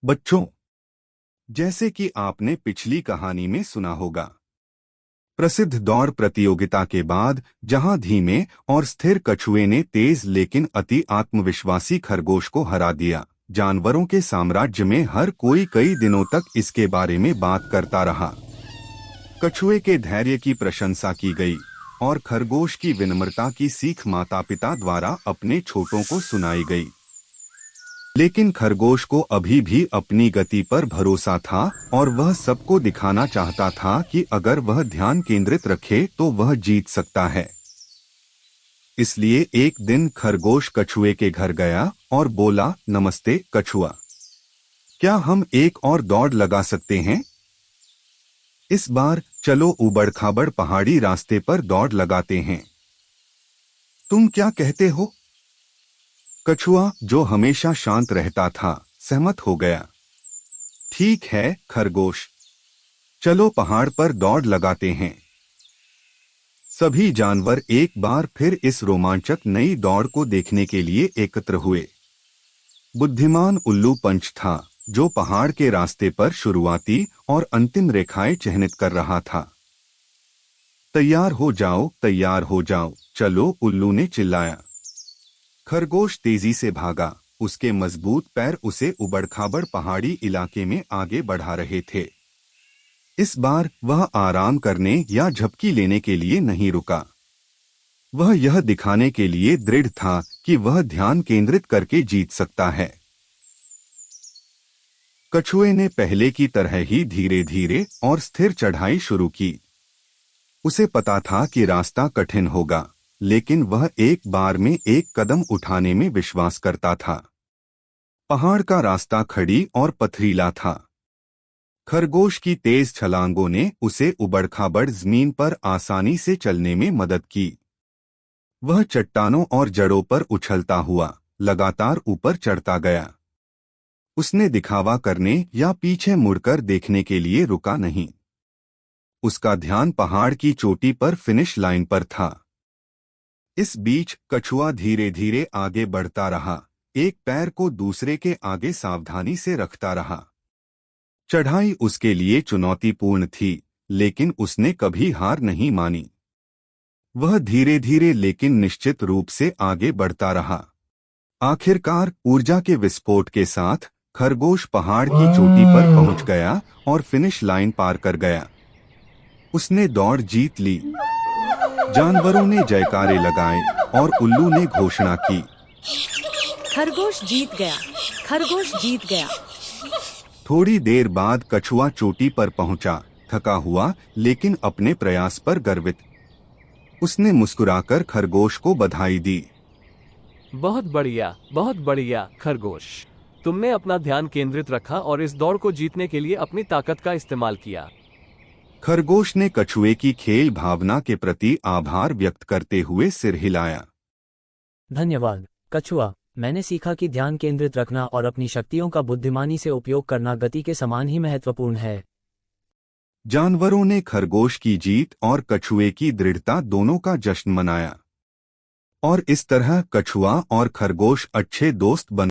बच्चों, जैसे कि आपने पिछली कहानी में सुना होगा, प्रसिद्ध दौड़ प्रतियोगिता के बाद जहां धीमे और स्थिर कछुए ने तेज लेकिन अति आत्मविश्वासी खरगोश को हरा दिया, जानवरों के साम्राज्य में हर कोई कई दिनों तक इसके बारे में बात करता रहा। कछुए के धैर्य की प्रशंसा की गई और खरगोश की विनम्रता की सीख माता-पिता द्वारा अपने छोटों को सुनाई गई। लेकिन खरगोश को अभी भी अपनी गति पर भरोसा था और वह सबको दिखाना चाहता था कि अगर वह ध्यान केंद्रित रखे तो वह जीत सकता है। इसलिए एक दिन खरगोश कछुए के घर गया और बोला, नमस्ते कछुआ, क्या हम एक और दौड़ लगा सकते हैं? इस बार चलो उबड़-खाबड़ पहाड़ी रास्ते पर दौड़ लगाते हैं। तुम क्या कहते हो? कछुआ, जो हमेशा शांत रहता था, सहमत हो गया। ठीक है खरगोश, चलो पहाड़ पर दौड़ लगाते हैं। सभी जानवर एक बार फिर इस रोमांचक नई दौड़ को देखने के लिए एकत्र हुए। बुद्धिमान उल्लू पंच था, जो पहाड़ के रास्ते पर शुरुआती और अंतिम रेखाएं चिह्नित कर रहा था। तैयार हो जाओ, तैयार हो जाओ, चलो, उल्लू ने चिल्लाया। खरगोश तेजी से भागा, उसके मजबूत पैर उसे उबड़-खाबड़ पहाड़ी इलाके में आगे बढ़ा रहे थे। इस बार वह आराम करने या झपकी लेने के लिए नहीं रुका। वह यह दिखाने के लिए दृढ़ था कि वह ध्यान केंद्रित करके जीत सकता है। कछुए ने पहले की तरह ही धीरे-धीरे और स्थिर चढ़ाई शुरू की। उसे पता था कि रास्ता कठिन होगा, लेकिन वह एक बार में एक कदम उठाने में विश्वास करता था। पहाड़ का रास्ता खड़ी और पथरीला था। खरगोश की तेज छलांगों ने उसे उबड़-खाबड़ जमीन पर आसानी से चलने में मदद की। वह चट्टानों और जड़ों पर उछलता हुआ लगातार ऊपर चढ़ता गया। उसने दिखावा करने या पीछे मुड़कर देखने के लिए रुका नहीं। उसका ध्यान पहाड़ की चोटी पर फिनिश लाइन पर था। इस बीच कछुआ धीरे धीरे आगे बढ़ता रहा, एक पैर को दूसरे के आगे सावधानी से रखता रहा। चढ़ाई उसके लिए चुनौतीपूर्ण थी, लेकिन उसने कभी हार नहीं मानी। वह धीरे धीरे लेकिन निश्चित रूप से आगे बढ़ता रहा। आखिरकार ऊर्जा के विस्फोट के साथ खरगोश पहाड़ की चोटी पर पहुंच गया और फिनिश लाइन पार कर गया। उसने दौड़ जीत ली। जानवरों ने जयकारे लगाए और उल्लू ने घोषणा की, खरगोश जीत गया, खरगोश जीत गया। थोड़ी देर बाद कछुआ चोटी पर पहुंचा, थका हुआ लेकिन अपने प्रयास पर गर्वित। उसने मुस्कुराकर खरगोश को बधाई दी। बहुत बढ़िया खरगोश, तुमने अपना ध्यान केंद्रित रखा और इस दौड़ को जीतने के लिए अपनी ताकत का इस्तेमाल किया। खरगोश ने कछुए की खेल भावना के प्रति आभार व्यक्त करते हुए सिर हिलाया। धन्यवाद कछुआ, मैंने सीखा कि ध्यान केंद्रित रखना और अपनी शक्तियों का बुद्धिमानी से उपयोग करना गति के समान ही महत्वपूर्ण है। जानवरों ने खरगोश की जीत और कछुए की दृढ़ता दोनों का जश्न मनाया। और इस तरह कछुआ और खरगोश अच्छे दोस्त बन